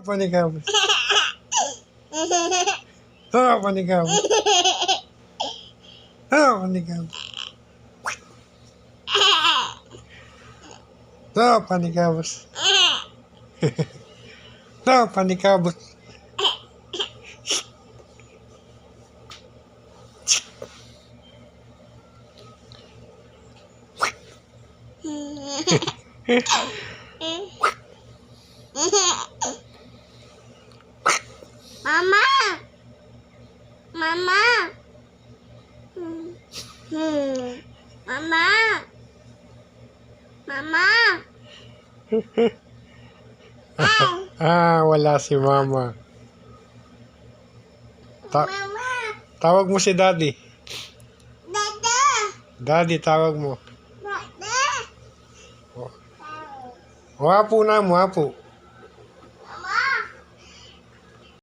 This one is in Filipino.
Panikabos. Panikabos. Panikabos. Panikabos. Panikabos. Mama. Mama. Mama. Mama. Wala si mama. Mama. Tawag mo si daddy. Dada. Daddy, tawag mo. Dada. Wapo na mo, wapo.